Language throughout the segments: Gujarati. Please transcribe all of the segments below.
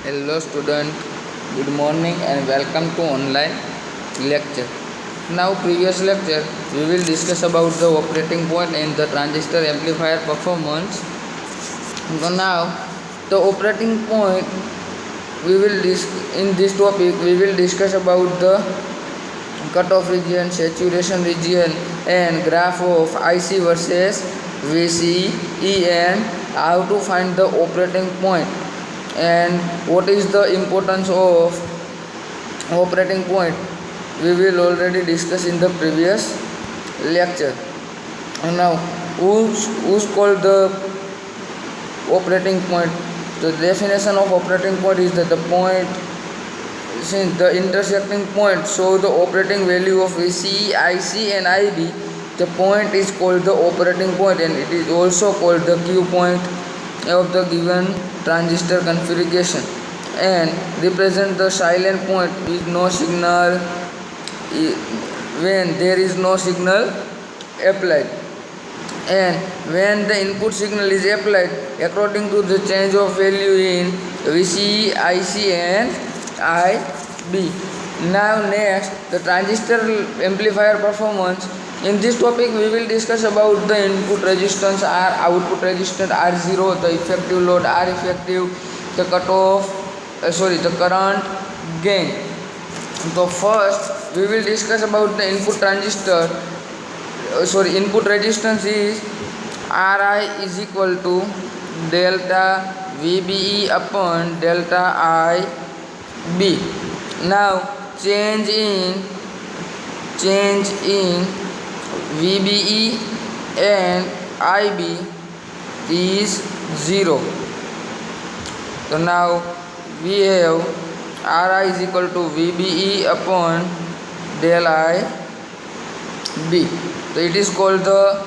Hello student, good morning and welcome to online lecture. Now previous lecture we will discuss about the operating point and the transistor amplifier performance. So now the operating point in this topic we will discuss about the cutoff region, saturation region and graph of IC versus VCE and how to find the operating point and what is the importance of operating point we will already discuss in the previous lecture. And now who's called the operating point? The definition of operating point is that the point, since the intersecting point show the operating value of VCE, IC and IB, the point is called the operating point and it is also called the Q point of the given transistor configuration and represent the silent point with no signal when there is no signal applied, and when the input signal is applied according to the change of value in VCE, IC and IB. Now next, the transistor amplifier performance. In this topic we will discuss about the input resistance R, output resistance R0, the effective load R effective, the the current gain. So first we will discuss about the input input resistance is Ri is equal to delta VBE upon delta IB. Now change in VBE and IB is 0. So now we have Ri is equal to VBE upon del IB. So it is called the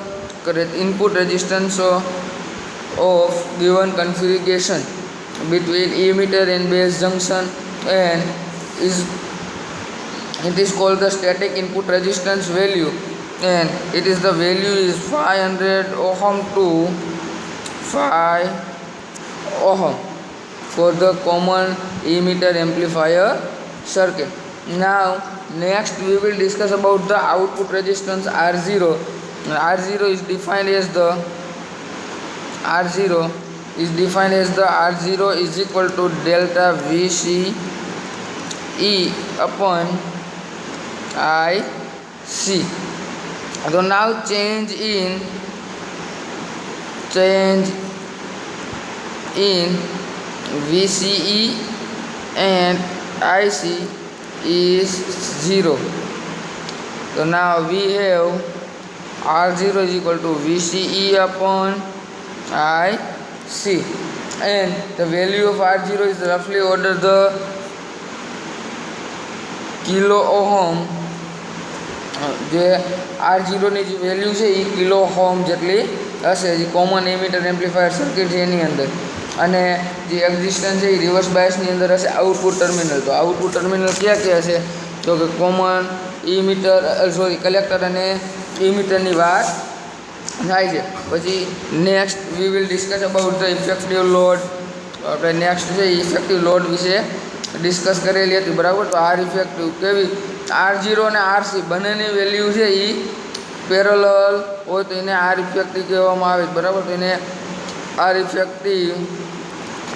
input resistance of given configuration between emitter and base junction, and it is called the static input resistance value, and it is the value is 500 ohm to 5 ohm for the common emitter amplifier circuit. Now next we will discuss about the output resistance R0. R0 is defined as the R0 is equal to delta VCE upon IC. So now change in VCE and IC is 0. So now we have R0 is equal to VCE upon IC, and the value of R0 is roughly order the kilo ohm. જે R0 ની જે વેલ્યુ છે એ કિલો ઓહમ જેટલી હશે, જે કોમન એમિટર એમ્પ્લીફાયર સર્કિટ છે એની અંદર, અને જે એક્ઝિસ્ટન્સ છે એ રિવર્સ બાયસની અંદર હશે આઉટપુટ ટર્મિનલ. તો આઉટપુટ ટર્મિનલ ક્યાં હશે? તો કે કોમન કલેક્ટર અને ઇમિટરની વાત થાય છે. પછી next we will discuss about the effective load. આપણે નેક્સ્ટ છે ઇફેક્ટિવ લોડ વિશે ડિસ્કસ કરેલી હતી, બરાબર. તો આર ઇફેક્ટિવ કેવી? R0 અને RC બંનેની વેલ્યુ છે એ પેરેલલ હોય તો એને આર ઇફેક્ટિવ કહેવામાં આવે, બરાબર. તો એને R effective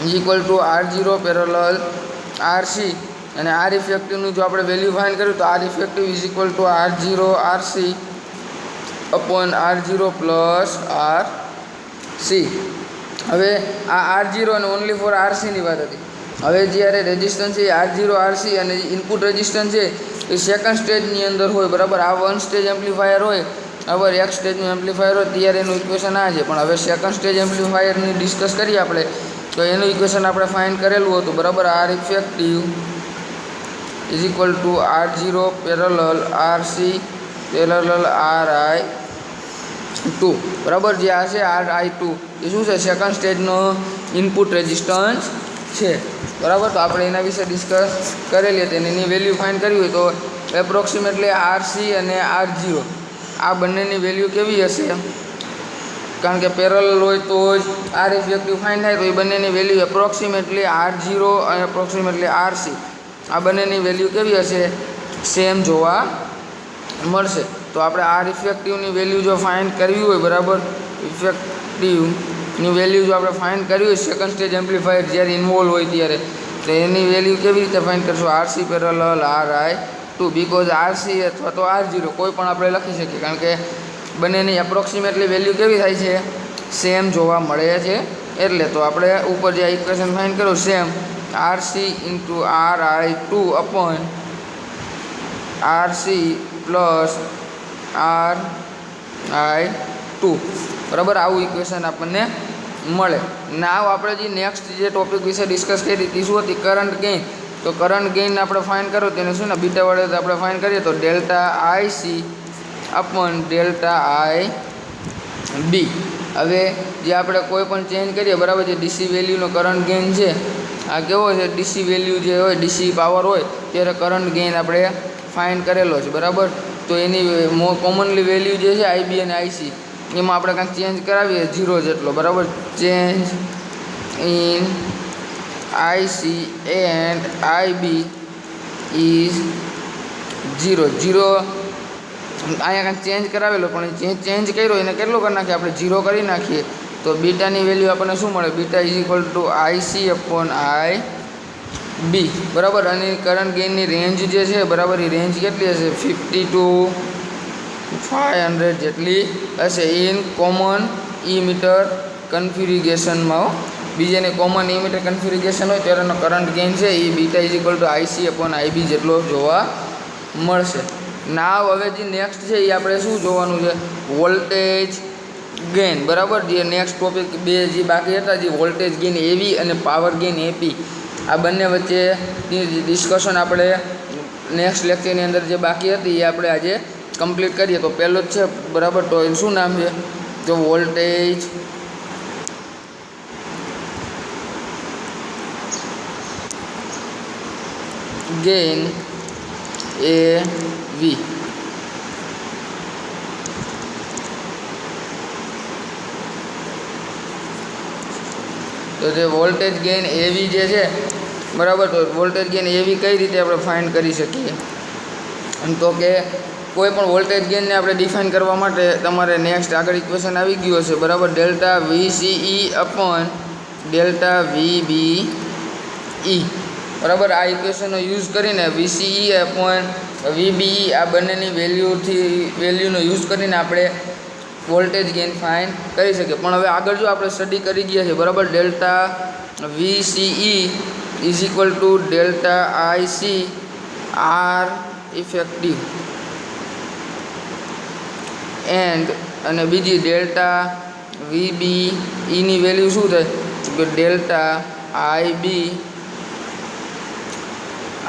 is equal to R0 parallel RC, અને આર ઇફેક્ટિવનું જો આપણે વેલ્યુ ફાઇન્ડ કર્યું તો R effective is equal to R0 RC upon R0 plus RC. હવે આ R0 અને ઓનલી ફોર RCની વાત હતી. હવે જ્યારે રેઝિસ્ટન્સ છે R0 RC અને ઇનપુટ રેઝિસ્ટન્સ છે એ સેકન્ડ સ્ટેજની અંદર હોય, બરાબર. આ વન સ્ટેજ એમ્પ્લીફાયર હોય, બરાબર, એક સ્ટેજનું એમ્પ્લીફાયર હોય ત્યારે એનું ઇક્વેશન આ છે. પણ હવે સેકન્ડ સ્ટેજ એમ્પ્લીફાયરની ડિસ્કસ કરીએ આપણે, તો એનું ઇક્વેશન આપણે ફાઇન્ડ કરેલું હતું, બરાબર. R effective is equal to R0 parallel RC parallel RI2, બરાબર. જે આ છે RI2 એ શું છે? સેકન્ડ સ્ટેજનો ઇનપુટ રેઝિસ્ટન્સ છે, બરાબર. તો આપણે એના વિશે ડિસ્કસ કરેલી હતી અને એની વેલ્યુ ફાઇન્ડ કરવી હોય તો એપ્રોક્સિમેટલી RC અને R0 આ બંનેની વેલ્યુ કેવી હશે? કારણ કે પેરેલલ હોય તો જ આર ઇફેક્ટિવ ફાઇન થાય. તો એ બંનેની વેલ્યુ એપ્રોક્સિમેટલી R0 અને એપ્રોક્સિમેટલી RC આ બંનેની વેલ્યુ કેવી હશે? સેમ જોવા મળશે. તો આપણે આર ઇફેક્ટિવની વેલ્યુ જો ફાઇન્ડ કરવી હોય, બરાબર, ઇફેક્ટિવની વેલ્યુ જો આપણે ફાઇન્ડ કરવી હોય સેકન્ડ સ્ટેજ એમ્પ્લીફાયર જ્યારે ઇન્વોલ્વ હોય ત્યારે, તો એની વેલ્યુ કેવી રીતે ફાઇન્ડ કરશું? RC parallel RI2, because RC અથવા તો R0 કોઈ પણ આપણે લખી શકીએ, કારણ કે બંનેની એપ્રોક્સિમેટલી વેલ્યુ કેવી થાય છે? સેમ જોવા મળે છે. એટલે તો આપણે ઉપર જે ઇક્વેશન ફાઇન્ડ કર્યું same RC into RI2 upon RC plus RI2, બરાબર, આવું ઇક્વેશન આપણને મળે. નાવ આપણે જે નેક્સ્ટ જે ટોપિક વિશે ડિસ્કસ કરી હતી શું હતી? Current gain. તો કરંટ ગેઇન આપણે ફાઇન્ડ કરો તેને શું ને બીટા વડે આપણે ફાઇન્ડ કરીએ તો delta IC upon delta IB. હવે જે આપણે કોઈ પણ ચેન્જ કરીએ, બરાબર, જે ડીસી વેલ્યુનો કરંટ ગેઇન છે આ કેવો છે? ડીસી વેલ્યુ જે હોય, ડીસી પાવર હોય ત્યારે કરંટ ગેઇન આપણે ફાઇન્ડ કરેલો છે, બરાબર. તો એની કોમનલી વેલ્યુ જે છે IB અને IC એમાં આપણે કાંઈક ચેન્જ કરાવીએ 0 જેટલો, બરાબર. Change in IC and IB is 0. અહીંયા કાંઈક ચેન્જ કરાવેલો પણ ચેન્જ કર્યો એને કેટલો કરી નાખીએ આપણે? 0 કરી નાખીએ. તો બીટાની વેલ્યુ આપણને શું મળે? Beta is equal to IC upon IB, બરાબર. અને કરંટ ગેઇનની રેન્જ જે છે, બરાબર, એ રેન્જ કેટલી હશે? 50 to 500 જેટલી હશે ઇન કોમન મીટર કન્ફિગ્યુરેશનમાં. બીજાને કોમન મીટર કન્ફિગ્યુરેશન હોય ત્યારેનો કરંટ ગેઇન છે એ beta is equal to IC upon IB જેટલો જોવા મળશે. નાવ હવે જે નેક્સ્ટ છે એ આપણે શું જોવાનું છે? વોલ્ટેજ ગેઇન, બરાબર. જે નેક્સ્ટ ટોપિક બે જે બાકી હતા, જે વોલ્ટેજ ગેઇન AV અને પાવર ગેઇન AP, આ બંને વચ્ચેની ડિસ્કશન આપણે નેક્સ્ટ લેક્ચરની અંદર જે બાકી હતી એ આપણે આજે કમ્પ્લીટ કરીએ. તો પહેલો જ છે, બરાબર. તો એનું શું નામ છે? તો વોલ્ટેજ ગેઇન AV. તો જે વોલ્ટેજ ગેઇન AV જે છે, બરાબર, તો વોલ્ટેજ ગેઇન AV કઈ રીતે આપણે ફાઇન્ડ કરી શકીએ? તો કે કોઈ પણ વોલ્ટેજ ગેઇનને આપણે ડિફાઇન કરવા માટે તમારે નેક્સ્ટ આગળ ઇક્વેશન આવી ગયું હશે, બરાબર. Delta VCE upon delta VBE, બરાબર. આ ઇક્વેશનનો યુઝ કરીને VCE અપોન VBE આ બંનેની વેલ્યુનો યુઝ કરીને આપણે વોલ્ટેજ ગેઇન ફાઇન્ડ કરી શકીએ. પણ હવે આગળ જો આપણે સ્ટડી કરી ગયા છે, બરાબર, delta VCE is equal to delta IC R effective and અને બીજી ડેલ્ટા VBEની વેલ્યુ શું થાય? તો ડેલ્ટા IB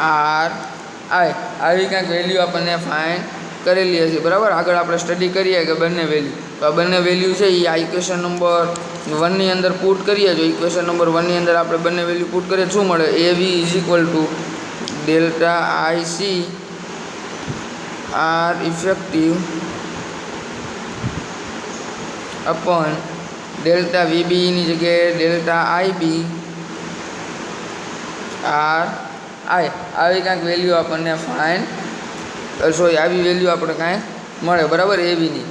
RI આવી કાંઈક વેલ્યુ આપણને ફાઇન્ડ કરેલી હશે, બરાબર. આગળ આપણે સ્ટડી કરીએ કે બંને વેલ્યુ, તો આ બંને વેલ્યુ છે એ આ ઇક્વેશન નંબર 1ની અંદર પુટ કરીએ. જો ઇક્વેશન નંબર 1ની અંદર આપણે બંને વેલ્યુ પુટ કરીએ શું મળે? AV is equal to delta IC R effective upon delta VBEની જગ્યાએ ડેલ્ટા IB RI આવી કાંઈક વેલ્યુ આપણને ફાઇન્ડ આવી વેલ્યુ આપણે કાંઈ મળે, બરાબર, AVની.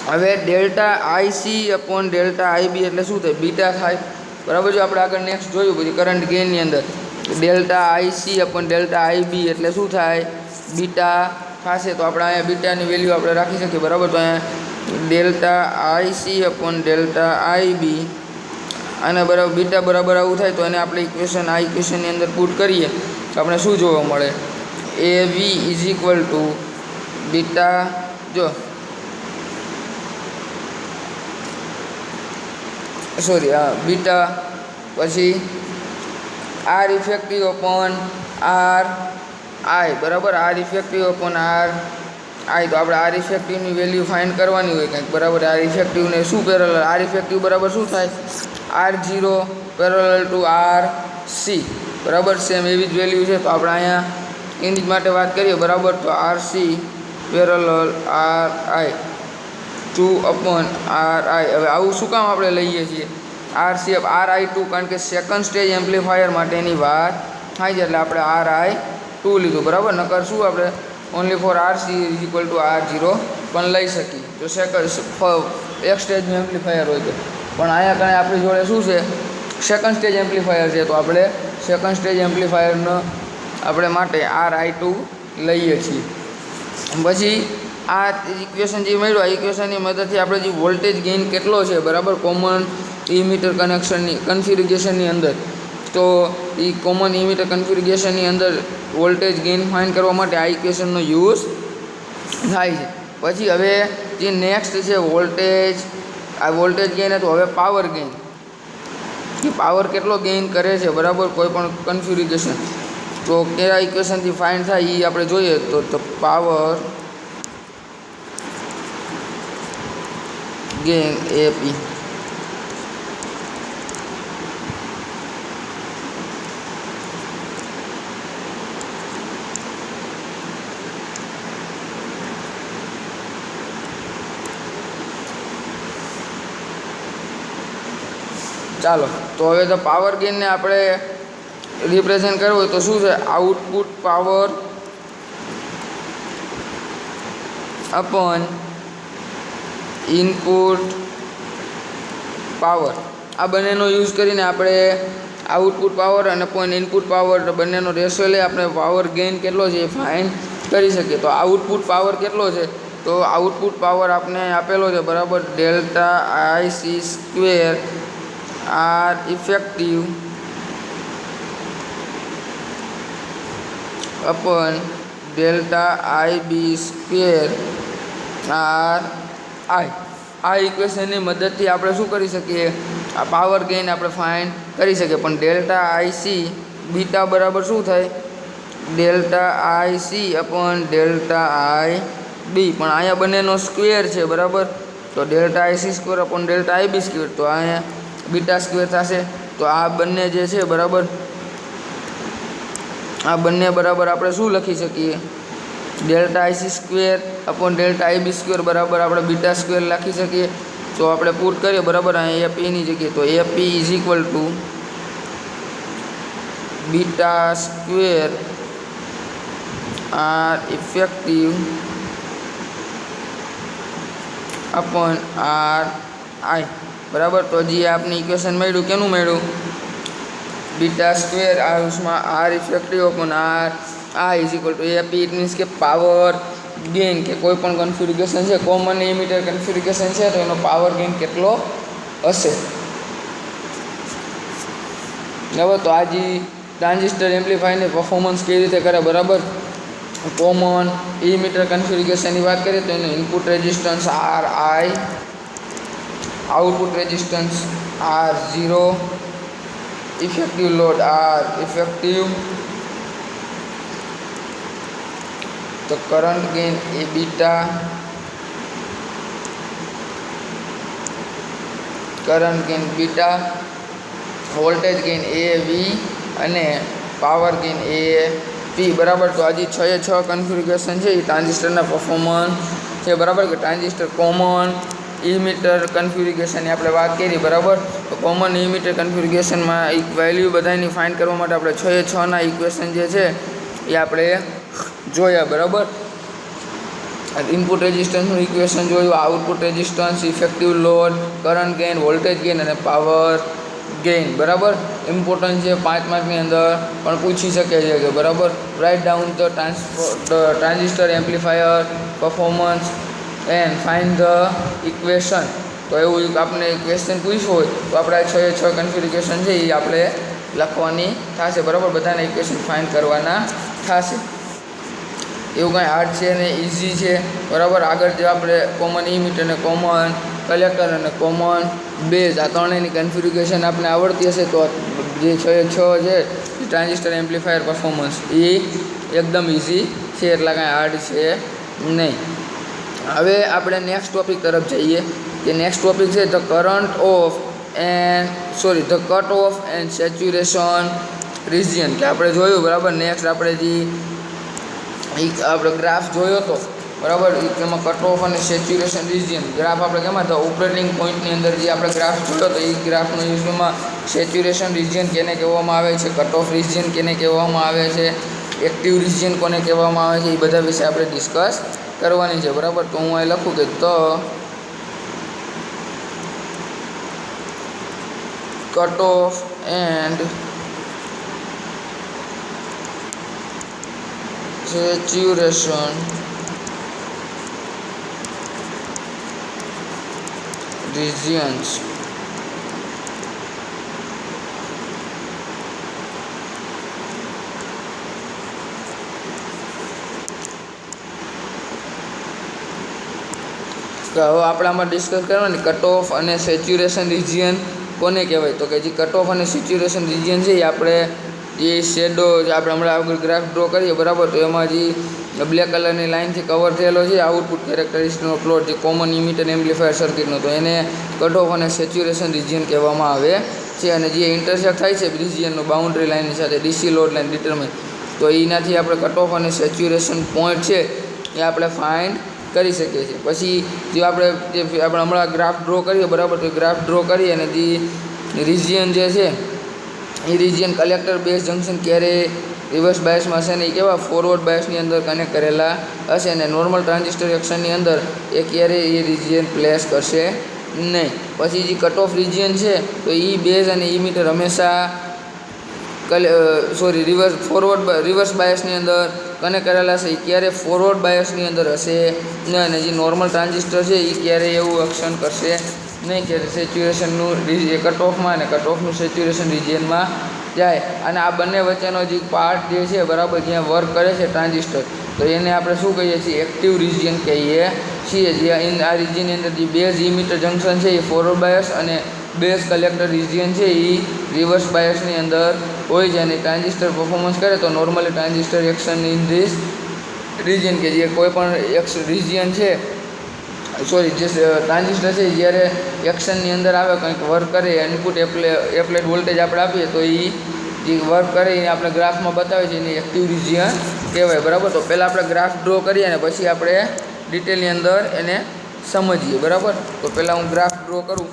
હવે delta IC upon delta IB એટલે શું થાય? બીટા થાય, બરાબર. જો આપણે આગળ નેક્સ્ટ જોયું પછી કરંટ ગેઇનની અંદર delta IC upon delta IB એટલે શું થાય? બીટા થશે. તો આપણે અહીંયા બીટાની વેલ્યુ આપણે રાખી શકીએ, બરાબર. તો અહીંયા delta IC upon delta IB અને બરાબર બીટા બરાબર આવું થાય તો એને આપણે આ ઇક્વેશનની અંદર પુટ કરીએ તો આપણે શું જોવા મળે? AV is equal two beta, જો બીટા પછી R ઇફેક્ટિવ અપોન RI, બરાબર. R effective upon RI. તો આપણે R ઇફેક્ટિવની વેલ્યુ ફાઇન્ડ કરવાની હોય કંઈક, બરાબર. R ઇફેક્ટિવને શું પેરેલલ? R ઇફેક્ટિવ બરાબર શું થાય? R0 પેરેલલ ટુ RC, બરાબર. સેમ એવી જ વેલ્યુ છે. તો આપણે અહીંયા એની જ માટે વાત કરીએ, બરાબર. તો RC પેરેલલ RI. 2/RI। હવે આવું શું કામ આપણે લઈએ છીએ RCF RI2, કારણ કે સેકન્ડ સ્ટેજ એમ્પ્લીફાયર માટેની વાત થાય છે એટલે આપણે RI2 લીધું, બરાબર। નકર શું આપણે ઓનલી ફોર RC R0 પણ લઈ શકીએ જો એક સ્ટેજનું એમ્પ્લીફાયર હોય તો, પણ અહીંયા કારણે આપણી જોડે શું છે સેકન્ડ સ્ટેજ એમ્પ્લીફાયર છે, તો આપણે સેકન્ડ સ્ટેજ એમ્પ્લીફાયરનો આપણે માટે RI2 લઈએ છીએ। પછી આ ઇક્વેશન જે મળ્યું, આ ઇક્વેશનની મદદથી આપણે જે વોલ્ટેજ ગેઇન કેટલો છે, બરાબર, કોમન ઇમીટર કન્ફિગ્યુરેશનની અંદર, તો એ કોમન ઇમીટર કન્ફિગ્યુરેશનની અંદર વોલ્ટેજ ગેઇન ફાઇન્ડ કરવા માટે આ ઇક્વેશનનો યુઝ થાય છે। પછી હવે જે નેક્સ્ટ છે વોલ્ટેજ, આ વોલ્ટેજ ગેઇન હતું, હવે પાવર ગેઇન, કે પાવર કેટલો ગેઇન કરે છે, બરાબર, કોઈ પણ કન્ફિગ્યુરેશન, તો કયા ઇક્વેશનથી ફાઇન્ડ થાય એ આપણે જોઈએ। તો પાવર ગેઇન AP ચાલો, તો હવે તો પાવર ગેઇનને આપણે રિપ્રેઝેન્ટ કરવું હોય તો શું છે output power upon input power, આ બંનેનો યુઝ કરીને આપણે આઉટપુટ પાવર અને અપોન ઇનપુટ પાવર બંનેનો રેશિયો લઈ આપણે પાવર ગેઇન કેટલો છે એ ફાઇન્ડ કરી શકીએ। તો આઉટપુટ પાવર કેટલો છે, તો આઉટપુટ પાવર આપણે આપેલો છે, બરાબર, ∆IC² R effective upon ∆IB² RI। આ ઇક્વેશનની મદદથી આપણે શું કરી શકીએ, આ પાવર ગેઇન આપણે ફાઇન્ડ કરી શકીએ। પણ ∆IC બીટા બરાબર શું થાય, ∆IC અપોન ∆IB, પણ અહીંયા બંનેનો સ્ક્વેર છે, બરાબર, તો ∆IC² અપોન ∆IB², તો અહીંયા બીટા સ્ક્વેર થશે। તો આ બંને જે છે, બરાબર, આ બંને બરાબર આપણે શું લખી શકીએ, ∆IC² અપોન ∆IB² બરાબર આપણે બીટા સ્ક્વેર લખી શકીએ। તો આપણે પુટ કરીએ, બરાબર, અહીંયા APની જગ્યાએ, તો AP is equal two beta square R effective upon RI, બરાબર। તો જે આપને ઇક્વેશન મળ્યું, કેનું મળ્યું, beta square R effective upon RI is equal two AP, it means કે પાવર ગેઇન, કે કોઈ પણ કન્ફિગ્યુરેશન છે, કોમન ઇમીટર કન્ફિગ્યુરેશન છે, તો એનો પાવર ગેઇન કેટલો હશે। હવે તો આ જે ટ્રાન્ઝિસ્ટર એમ્પ્લીફાયરની પરફોર્મન્સ કેવી રીતે કરે, બરાબર, કોમન ઇમીટર કન્ફિગ્યુરેશનની વાત કરીએ તો એનું input resistance RI, output resistance R0, effective load R effective, તો કરંટ ગેઇન એ beta, current gain beta, voltage gain AV અને પાવર ગેઇન AP, બરાબર। તો આજે 6 કન્ફિગ્યુરેશન છે એ ટ્રાન્ઝિસ્ટરના પરફોર્મન્સ છે, બરાબર, કે ટ્રાન્ઝિસ્ટર કોમન ઇમીટર કન્ફિગ્યુરેશનની આપણે વાત કરી, બરાબર। તો કોમન ઇમીટર કન્ફિગ્યુરેશનમાં એક વેલ્યુ બધાની ફાઇન્ડ કરવા માટે આપણે 6 ઇક્વેશન જે છે એ આપણે જોયા, બરાબર। ઇનપુટ રેઝિસ્ટન્સનું ઇક્વેશન જોયું, output resistance, effective load, current gain, voltage gain અને પાવર ગેઇન, બરાબર। ઇમ્પોર્ટન્ટ છે, 5 માર્કની અંદર પણ પૂછી શકે છે કે, બરાબર, write down the transistor amplifier performance and find the equation. તો એવું આપણે ક્વેશ્ચન પૂછ્યું હોય તો આપણે 6 કન્ફિગ્યુરેશન છે એ આપણે લખવાની થશે, બરાબર, બધાના ઇક્વેશન ફાઇન્ડ કરવાના થશે। એવું કાંઈ હાર્ડ છે ને ઇઝી છે, બરાબર। આગળ જે આપણે કોમન ઇમીટર અને કોમન કલેક્ટર અને કોમન બેઝ આ ત્રણેયની કન્ફિગ્યુરેશન આપણે આવડતી હશે તો જે 6 છે ટ્રાન્ઝિસ્ટર એમ્પ્લીફાયર પરફોર્મન્સ એ એકદમ ઇઝી છે, એટલા કાંઈ હાર્ડ છે નહીં। હવે આપણે નેક્સ્ટ ટોપિક તરફ જઈએ, કે નેક્સ્ટ ટોપિક છે the cut off and saturation region, કે આપણે જોયું, બરાબર। નેક્સ્ટ આપણે જે આપણે ગ્રાફ જોયો હતો બરાબર. તેમાં કટ ઓફ અને સેચ્યુરેશન રિજિયન ગ્રાફ આપણે કેમાં તો ઓપરેટિંગ પોઈન્ટની અંદર જે આપણે ગ્રાફ જોયો તો એ ગ્રાફનો યુઝમાં સેચ્યુરેશન રિજિયન કેને કહેવામાં આવે છે, કટ ઓફ રિજિયન કેને કહેવામાં આવે છે, એક્ટિવ રિજિયન કોને કહેવામાં આવે છે, એ બધા વિશે આપણે ડિસ્કસ કરવાની છે. બરાબર. તો હું અહીં લખું કે cut off and saturation regions તો હવે આપણે આમાં ડિસ્કસ કરવાની કટ ઓફ અને સેચ્યુરેશન રિજિયન કોને કહેવાય. તો કે જે કટ ઓફ અને સેચ્યુરેશન રિજિયન છે એ આપણે જે શેડો જે આપણે હમણાં આગળ ગ્રાફ ડ્રો કરીએ બરાબર, તો એમાં જે બ્લેક કલરની લાઇનથી કવર થયેલો છે આઉટપુટ કેરેક્ટરિસ્ટિકનો પ્લોટ જે કોમન ઇમિટર એમ્પ્લીફાયર સર્કિટનો, તો એને કટ ઓફ અને સેચ્યુરેશન રિજિયન કહેવામાં આવે છે. અને જે ઇન્ટરસેક્ટ થાય છે રિજિયનનો બાઉન્ડ્રી લાઇનની સાથે ડીસી લોડ લાઇન ડિટરમાઇન, તો એનાથી આપણે કટ ઓફ અને સેચ્યુરેશન પોઈન્ટ છે એ આપણે ફાઇન્ડ કરી શકીએ છીએ. પછી જે આપણે હમણાં ગ્રાફ ડ્રો કરીએ બરાબર, તો ગ્રાફ ડ્રો કરીએ અને જે રિજિયન જે છે એ રિજિયન કલેક્ટર બેઝ જંકશન ક્યારે રિવર્સ બાયસમાં હશે ને એ કેવા ફોરવર્ડ બાયસની અંદર કનેક્ટ કરેલા હશે, અને નોર્મલ ટ્રાન્ઝિસ્ટર એક્શનની અંદર એ ક્યારેય એ રિજિયન પ્લેસ કરશે નહીં. પછી જે કટ ઓફ રિજિયન છે તો એ બેઝ અને ઇમીટર હંમેશા રિવર્સ બાયસની અંદર કનેક્ટ કરેલા હશે, એ ક્યારે ફોરવર્ડ બાયસની અંદર હશે નહીં. અને જે નોર્મલ ટ્રાન્ઝિસ્ટર છે એ ક્યારેય એવું એક્શન કરશે નહીં કે સેચ્યુરેશનનું કટ ઓફમાં અને કટ ઓફનું સેચ્યુરેશન રિજિયનમાં જાય. અને આ બંને વચ્ચેનો જે પાર્ટ જે છે બરાબર જ્યાં વર્ક કરે છે ટ્રાન્ઝિસ્ટર, તો એને આપણે શું કહીએ છીએ, એક્ટિવ રિજિયન કહીએ છીએ. જ્યાં આ રિજિયનની અંદર જે બેઝ ઇમિટર જંકશન છે એ ફોરવર્ડ બાયસ અને બેઝ કલેક્ટર રિજિયન છે એ રિવર્સ બાયસની અંદર હોય છે. અને ટ્રાન્ઝિસ્ટર પરફોર્મન્સ કરે તો normally transistor action in this region કે જે કોઈ પણ રિજિયન છે જે ટ્રાન્ઝિસ્ટર છે જ્યારે એક્શનની અંદર આવે કંઈક વર્ક કરે, ઇનપુટ એપ્લાઇડ વોલ્ટેજ આપણે આપીએ તો એ જે વર્ક કરે એ આપણે ગ્રાફમાં બતાવે છે એને એક્ટિવ રિજિયન કહેવાય. બરાબર. તો પહેલાં આપણે ગ્રાફ ડ્રો કરીએ અને પછી આપણે ડિટેલની અંદર એને સમજીએ. બરાબર. તો પહેલાં હું ગ્રાફ ડ્રો કરું.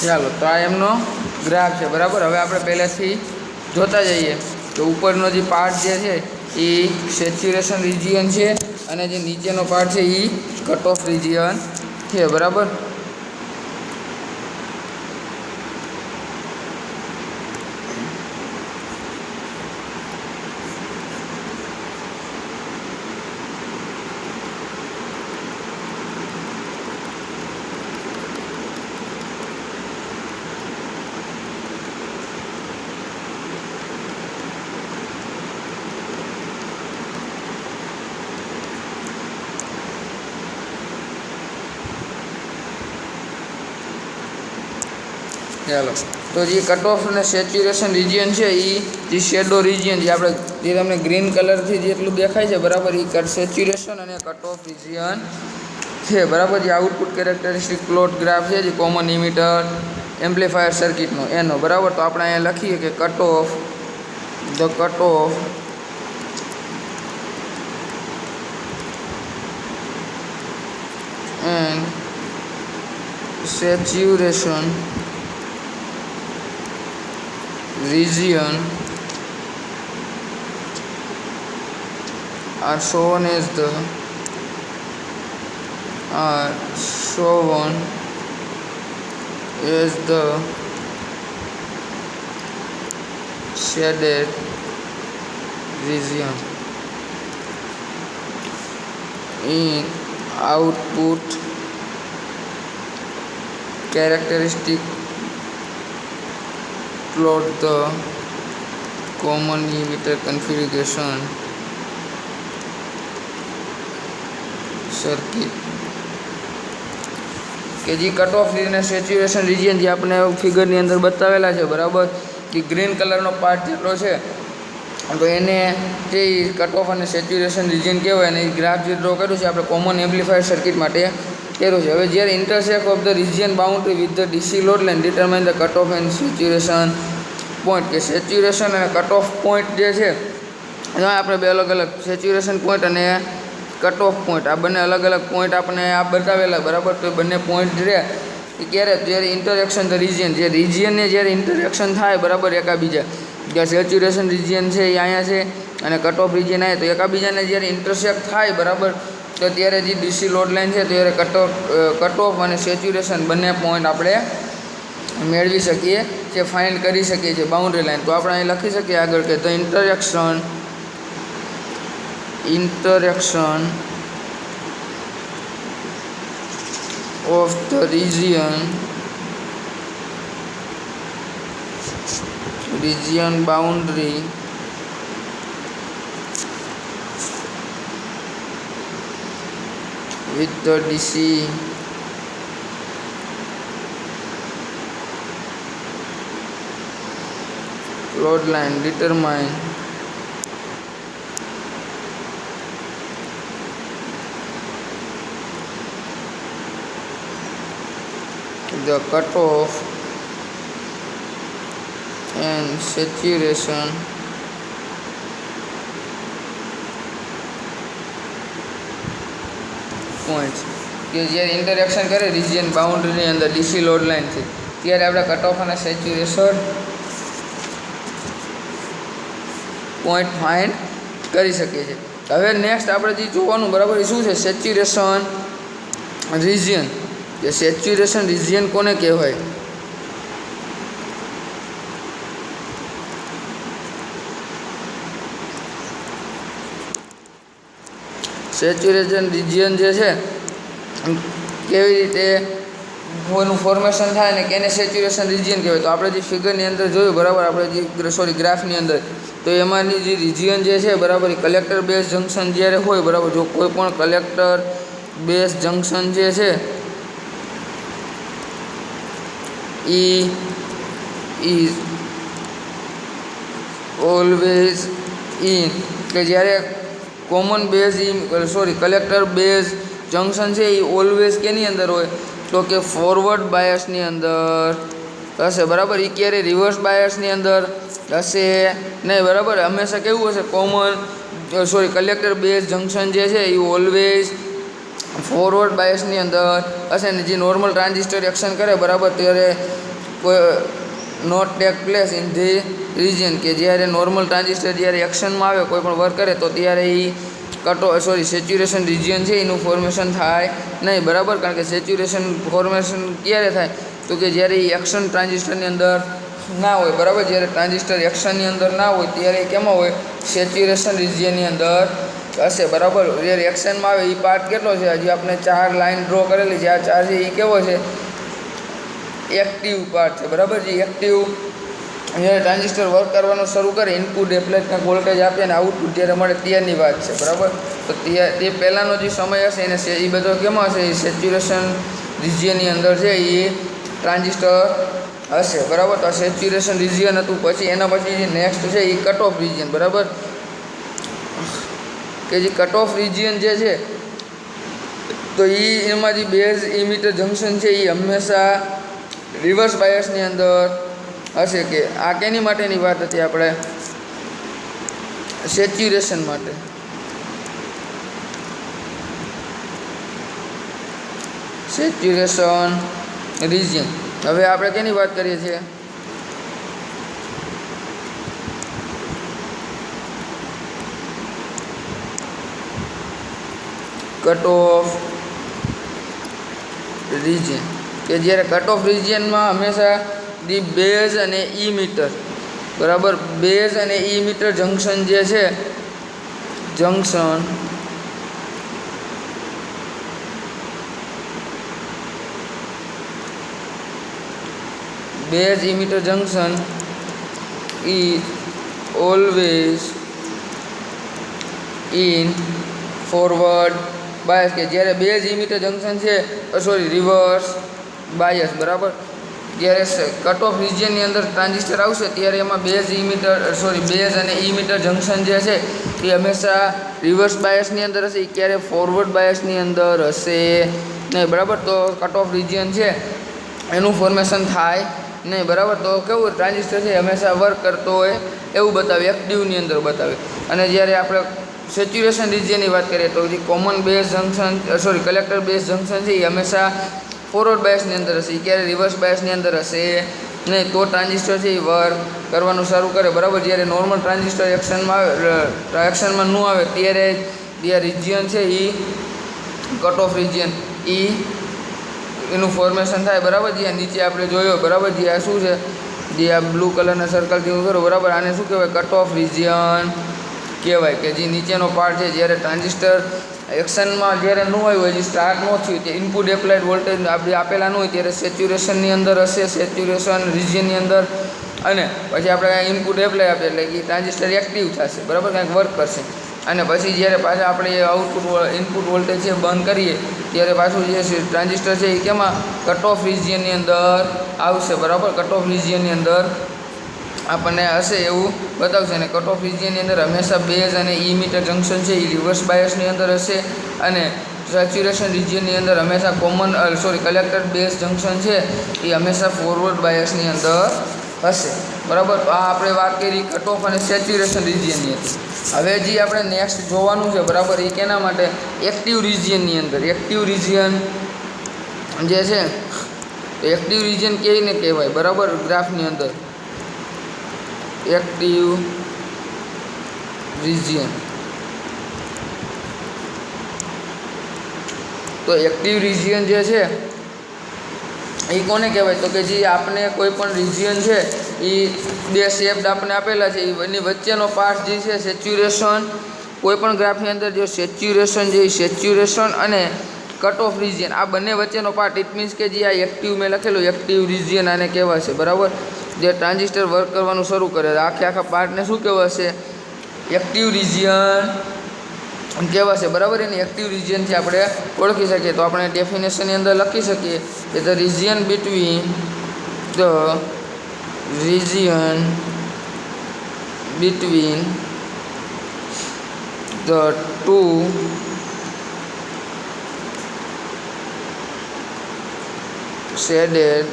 ચાલો, તો આ એમનો ગ્રાફ છે, બરાબર. હવે આપણે પહેલાંથી જોતા જઈએ તો ઉપરનો જે પાર્ટ જે છે એ સેચ્યુરેશન રિજિયન છે અને જે નીચેનો પાર્ટ છે એ કટ ઓફ રિજિયન છે, બરાબર. ચાલો, તો જે કટ ઓફ અને સેચ્યુરેશન રિજિયન છે એ જે શેડો રિજિયન જે આપણે જે તમને ગ્રીન કલરથી જેટલું દેખાય છે, બરાબર, એ સેચ્યુરેશન અને કટ ઓફ રિજિયન છે, બરાબર. જે આઉટપુટ કેરેક્ટરિસ્ટિક પ્લોટ ગ્રાફ છે જે કોમન ઇમિટર એમ્પ્લીફાયર સર્કિટનો એનો, બરાબર. તો આપણે અહીંયા લખીએ કે cut off and saturation region are shown as the shaded region in output characteristic plot the common emitter configuration circuit. કે જે કટ ઓફ અને સેચ્યુરેશન રિજિયન જે આપણે ફિગરની અંદર બતાવેલા છે, બરાબર, કે ગ્રીન કલરનો પાર્ટ જેટલો છે તો એને જે કટ ઓફ અને સેચ્યુરેશન રિજિયન કહેવાય અને એ ગ્રાફ જે ડ્રો કર્યું છે આપણે કોમન એમ્પ્લીફાયર સર્કિટ માટે કર્યું છે. હવે જ્યારે intersect of the region boundary with the DC load line determine the cut off and saturation point, કે સેચ્યુરેશન અને કટ ઓફ પોઈન્ટ જે છે એમાં આપણે બે અલગ અલગ સેચ્યુરેશન પોઈન્ટ અને કટ ઓફ પોઈન્ટ આ બંને અલગ અલગ પોઈન્ટ આપણે આ બતાવેલા, બરાબર. તો એ બંને પોઈન્ટ રહે એ ક્યારે, જ્યારે ઇન્ટરેક્શન ધ રિજિયન જે રિજિયનને જ્યારે ઇન્ટરેક્શન થાય, બરાબર, એકાબીજા કે સેચ્યુરેશન રિજિયન છે એ અહીંયા છે અને કટ ઓફ રિજિયન આવે તો એકાબીજાને જ્યારે ઇન્ટરસેક્ટ થાય, બરાબર, તો ત્યારે જે ડીસી લોડ લાઇન છે ત્યારે કટ ઓફ અને સેચ્યુરેશન બંને પોઈન્ટ આપણે મેળવી શકીએ છીએ, ફાઇન્ડ કરી શકીએ છીએ બાઉન્ડ્રી લાઇન. તો આપણે અહીં લખી શકીએ આગળ કે the interaction of the region boundary with the DC load line determine the cutoff and saturation points. કે જ્યારે ઇન્ટરેક્શન કરે રિજિયન બાઉન્ડ્રીની અંદર ડીસી લોડ લાઇનથી ત્યારે આપણે કટ ઓફ અને સેચ્યુરેશન પોઈન્ટ ફાઇન્ડ કરી શકીએ છીએ. હવે નેક્સ્ટ આપણે જે જોવાનું, બરાબર, એ શું છે, સેચ્યુરેશન રિજિયન. કે સેચ્યુરેશન રિજિયન કોને કહેવાય? સેચ્યુરેશન રિજિયન જે છે કેવી રીતે એનું ફોર્મેશન થાય ને કેને સેચ્યુરેશન રિજિયન કહેવાય? તો આપણે જે ફિગરની અંદર જોયું, બરાબર, આપણે જે ગ્રાફની અંદર, તો એમાંની જે રિજિયન જે છે, બરાબર, એ કલેક્ટર બેઝ જંકશન જ્યારે હોય, બરાબર, જો કોઈ પણ કલેક્ટર બેઝ જંકશન જે છે is always in, કે જ્યારે common base collector base junction છે એ ઓલવેઝ કેની અંદર હોય? તો કે ફોરવર્ડ બાયસની અંદર હશે, બરાબર. એ ક્યારે રિવર્સ બાયસની અંદર હશે નહીં, બરાબર. હંમેશા કેવું હશે? કલેક્ટર બેઝ જંકશન જે છે એ ઓલવેઝ ફોરવર્ડ બાયસની અંદર હશે ને જે નોર્મલ ટ્રાન્ઝિસ્ટર એક્શન કરે, બરાબર, ત્યારે not take place in the region, કે જ્યારે નોર્મલ ટ્રાન્ઝિસ્ટર જ્યારે એક્શનમાં આવે કોઈ પણ વર્ક કરે તો ત્યારે એ સેચ્યુરેશન રિજિયન છે એનું ફોર્મેશન થાય નહીં, બરાબર. કારણ કે સેચ્યુરેશન ફોર્મેશન ક્યારે થાય તો કે જ્યારે એ એક્શન ટ્રાન્ઝિસ્ટરની અંદર ના હોય, બરાબર. જ્યારે ટ્રાન્ઝિસ્ટર એક્શનની અંદર ના હોય ત્યારે કેમાં હોય, સેચ્યુરેશન રિજિયનની અંદર હશે, બરાબર. જ્યારે એક્શનમાં આવે એ પાર્ટ કેટલો છે, હજી આપણે 4 લાઇન ડ્રો કરેલી છે, આ 4 છે એ કેવો છે, એક્ટિવ પાર્ટ છે, બરાબર. જે એક્ટિવ જ્યારે ટ્રાન્ઝિસ્ટર વર્ક કરવાનું શરૂ કરે, ઇનપુટ એપ્લાય કંઈક વોલ્ટેજ આપે અને આઉટપુટ જ્યારે મળે ત્યારની વાત છે, બરાબર. તો તે પહેલાંનો જે સમય હશે એને એ બધો કેમાં હશે, એ સેચ્યુરેશન રિજિયનની અંદર છે એ ટ્રાન્ઝિસ્ટર હશે, બરાબર. તો આ સેચ્યુરેશન રિજિયન હતું. પછી એના પછી જે નેક્સ્ટ છે એ કટ ઓફ રિજિયન, બરાબર. કે જે કટ ઓફ રિજિયન જે છે તો એમાં જે બેઝ ઇમિટર જંકશન છે એ હંમેશા રિવર્સ બાયસની અંદર હશે. કે આ કેની માટેની વાત હતી, આપણે સેચ્યુરેશન માટે. Saturation region. હવે આપણે કેની વાત કરીએ છીએ, કટ ઓફ રિજિયન. કે જ્યારે કટ ઓફ રિજિયનમાં હંમેશા ધી બેઝ અને ઈ મીટર, બરાબર, બેઝ અને ઈ મીટર જંકશન જે છે, junction base emitter junction is always in forward bias. કે જ્યારે બેઝ ઇમિટર જંકશન છે રિવર્સ બાયસ, બરાબર. જ્યારે કટ ઓફ રિજિયનની અંદર ટ્રાન્ઝિસ્ટર આવશે ત્યારે એમાં બેઝ અને ઇમિટર જંકશન જે છે એ હંમેશા રિવર્સ બાયસની અંદર હશે, એ ક્યારે ફોરવર્ડ બાયસની અંદર હશે નહીં, બરાબર. તો કટ ઓફ રિજિયન છે એનું ફોર્મેશન થાય નહીં, બરાબર. તો કેવું ટ્રાન્ઝિસ્ટર છે હંમેશા વર્ક કરતો હોય એવું બતાવે, એક્ટિવની અંદર બતાવે. અને જ્યારે આપણે સેચ્યુરેશન રિજિયનની વાત કરીએ તો જે common base junction collector base junction છે એ હંમેશા ફોરવર્ડ બાયસની અંદર હશે, એ ક્યારે રિવર્સ બાયસની અંદર હશે નહીં. તો ટ્રાન્ઝિસ્ટર છે એ વર્ક કરવાનું શરૂ કરે, બરાબર. જ્યારે નોર્મલ ટ્રાન્ઝિસ્ટર એક્શનમાં ન આવે ત્યારે જે રિજિયન છે એ કટ ઓફ રિજિયન એનું ફોર્મેશન થાય, બરાબર. જે નીચે આપણે જોયો, બરાબર. જે આ શું છે, જે આ બ્લુ કલરના સર્કલથી હું કરું, બરાબર. આને શું કહેવાય, કટ ઓફ રિજિયન કહેવાય. કે જે નીચેનો પાર્ટ છે જ્યારે ટ્રાન્ઝિસ્ટર એક્શનમાં જ્યારે ન આવ્યું હોય, જે સ્ટાર્ટ ન થયું, તે ઇનપુટ એપ્લાઇડ વોલ્ટેજ આપણે આપેલા ન હોય ત્યારે સેચ્યુરેશનની અંદર હશે, સેચ્યુરેશન રિજિયનની અંદર. અને પછી આપણે ઇનપુટ એપ્લાય આપીએ એટલે કે ટ્રાન્ઝિસ્ટર એક્ટિવ થશે, બરાબર, કાંઈક વર્ક કરશે. અને પછી જ્યારે પાછા આપણે આઉટપુટ ઇનપુટ વોલ્ટેજ છે બંધ કરીએ ત્યારે પાછું જે ટ્રાન્ઝિસ્ટર છે એ કેમાં કટ ઓફ રિજિયનની અંદર આવશે, બરાબર. કટ ઓફ રિજિયનની અંદર આપણને હશે એવું બતાવશે. અને કટ ઓફ રિજિયનની અંદર હંમેશા બેઝ અને ઈ મીટર જંકશન છે એ રિવર્સ બાયસની અંદર હશે. અને સેચ્યુરેશન રિજિયનની અંદર હંમેશા કલેક્ટર બેઝ જંકશન છે એ હંમેશા ફોરવર્ડ બાયસની અંદર હશે, બરાબર. તો આ આપણે વાત કરી કટ ઓફ અને સેચ્યુરેશન રિજિયનની હતી. હવે જે આપણે નેક્સ્ટ જોવાનું છે, બરાબર, એ કેના માટે, એક્ટિવ રિજિયનની અંદર. એક્ટિવ રિજિયન જે છે એક્ટિવ રિજિયન કહીને કહેવાય, બરાબર. ગ્રાફની અંદર એક્ટિવ રિજિયન. તો એક્ટિવ રિજિયન જે છે એ કોને કહેવાય, તો કે જે આપણે કોઈ પણ રિજિયન છે એ બે શેપ આપણે આપેલા છે, એની વચ્ચેનો પાર્ટ જે છે સેચ્યુરેશન. કોઈ પણ ગ્રાફની અંદર જો સેચ્યુરેશન અને કટ ઓફ રિજિયન આ બંને વચ્ચેનો પાર્ટ, ઇટ મીન્સ કે જે આ એક્ટિવ મેં લખેલું એક્ટિવ રિજિયન આને કહેવાશે, બરાબર. જે ટ્રાન્ઝિસ્ટર વર્ક કરવાનું શરૂ કરે આખા પાર્ટને શું કહેવાશે, એક્ટિવ રિજિયન કહેવાશે, બરાબર. એની એક્ટિવ રિજિયનથી આપણે ઓળખી શકીએ. તો આપણે ડેફિનેશનની અંદર લખી શકીએ કે the region between the two shaded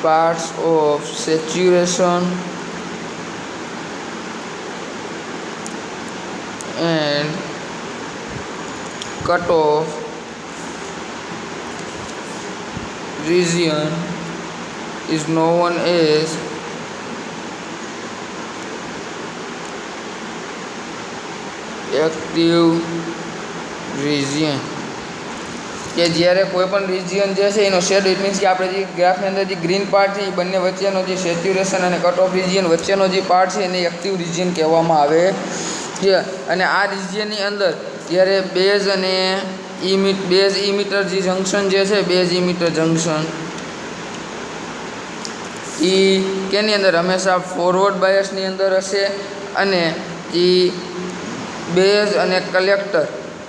parts of saturation and cutoff region is known as active region. કે જ્યારે કોઈ પણ રિજિયન જે છે એનો શેડો, ઇટ મીન્સ કે આપણે જે ગ્રાફની અંદર જે ગ્રીન પાર્ટ છે એ બંને વચ્ચેનો જે સેચ્યુરેશન અને કટ ઓફ રિજિયન વચ્ચેનો જે પાર્ટ છે એને એક્ટિવ રિજિયન કહેવામાં આવે છે. અને આ રિજિયનની અંદર જ્યારે બેઝ અને બેઝ ઇમિટર જે જંક્શન જે છે, બેઝ ઇમિટર જંક્શન એ કેની અંદર હંમેશા ફોરવર્ડ બાયસની અંદર હશે, અને એ બેઝ અને કલેક્ટર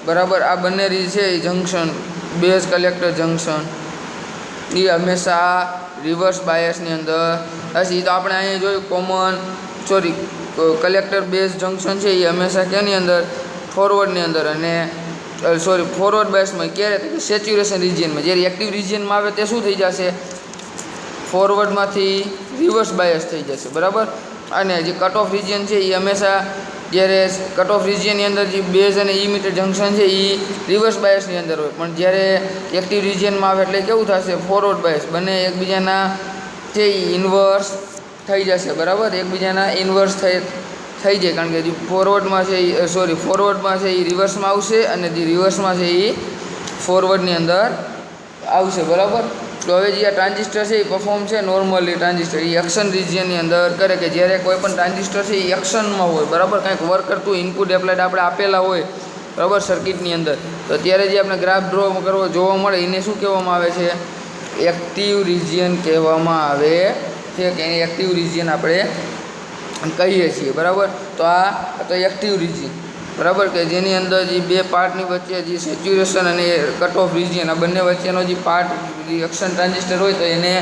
બરાબર આ બંને છે એ જંક્શન, બેઝ કલેક્ટર જંક્શન એ હંમેશા રિવર્સ બાયસની અંદર હશે. તો આપણે અહીંયા જોયું કલેક્ટર બેઝ જંક્શન છે એ હંમેશા કેની અંદર, ફોરવર્ડની અંદર, અને ફોરવર્ડ બાયસમાં ક્યારે, સેચ્યુરેશન રિજિયનમાં. જ્યારે એક્ટિવ રિજિયનમાં આવે તે શું થઈ જશે, ફોરવર્ડમાંથી રિવર્સ બાયસ થઈ જશે બરાબર. અને જે કટ ઓફ રિજિયન છે એ હંમેશા જ્યારે કટ ઓફ રિજિયનની અંદર જે બેઝ અને ઇમિટર જંક્શન છે એ રિવર્સ બાયસની અંદર હોય, પણ જ્યારે એક્ટિવ રિજિયનમાં આવે એટલે કેવું થશે, ફોરવર્ડ બાયસ. બંને એકબીજાના છે એ ઇન્વર્સ થઈ જશે બરાબર, એકબીજાના ઇન્વર્સ થઈ જાય, કારણ કે જે ફોરવર્ડમાં છે એ ફોરવર્ડમાં છે એ રિવર્સમાં આવશે, અને જે રિવર્સમાં છે એ ફોરવર્ડની અંદર આવશે બરાબર. તો હવે જે આ ટ્રાન્ઝિસ્ટર છે એ પરફોર્મ છે નોર્મલી, ટ્રાન્ઝિસ્ટર એ એક્શન રિજિયનની અંદર કરે, કે જ્યારે કોઈ પણ ટ્રાન્ઝિસ્ટર છે એ એક્શનમાં હોય બરાબર, કંઈક વર્ક કરતું ઇનપુટ એપ્લાઇડ આપણે આપેલા હોય બરાબર સર્કિટની અંદર, તો ત્યારે જે આપણે ગ્રાફ ડ્રો કરવો જોવા મળે એને શું કહેવામાં આવે છે, એક્ટિવ રિજિયન કહેવામાં આવે છે, કે એક્ટિવ રિજિયન આપણે કહીએ છીએ બરાબર. તો આ તો એક્ટિવ રિજિયન બરાબર, કે જેની અંદર જે બે પાર્ટની વચ્ચે જે સેચ્યુરેશન અને કટ ઓફ રિજિયન આ બંને વચ્ચેનો જે પાર્ટ, જે એક્શન ટ્રાન્ઝિસ્ટર હોય તો એને,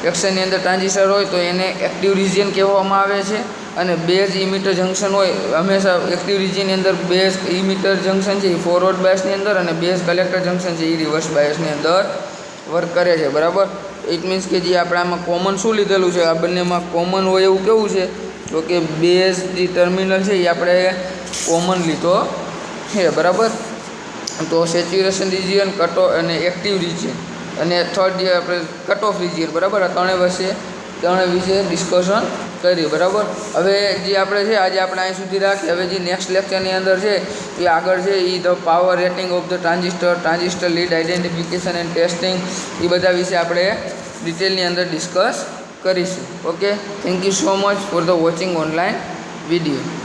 એક્શનની અંદર ટ્રાન્ઝિસ્ટર હોય તો એને એક્ટિવ રિજિયન કહેવામાં આવે છે. અને બેઝ ઇમિટર જંક્શન હોય હંમેશા એક્ટિવ રિજિયનની અંદર, બેઝ ઇમિટર જંક્શન છે એ ફોરવર્ડ બાયસની અંદર, અને બેઝ કલેક્ટર જંક્શન છે એ રિવર્સ બાયસની અંદર વર્ક કરે છે બરાબર. ઇટ મીન્સ કે જે આપણે આમાં કોમન શું લીધેલું છે, આ બંનેમાં કોમન હોય એવું કેવું છે, તો કે બેઝ જે ટર્મિનલ છે એ આપણે કોમન લીધો છે બરાબર. તો સેચ્યુરેશન રિજિયન, કટ ઓફ અને એક્ટિવ રિજિયન, અને થર્ડ જે આપણે કટ ઓફ રિજિયન બરાબર, આ ત્રણે વિશે ડિસ્કશન કર્યું બરાબર. હવે જે આપણે છે આજે આપણે અહીં સુધી રાખીએ. હવે જે નેક્સ્ટ લેક્ચરની અંદર છે એ આગળ છે એ the power rating of the transistor lead identification and testing, એ બધા વિશે આપણે ડિટેલની અંદર ડિસ્કસ કરીશું. Okay, thank you so much for the watching online video.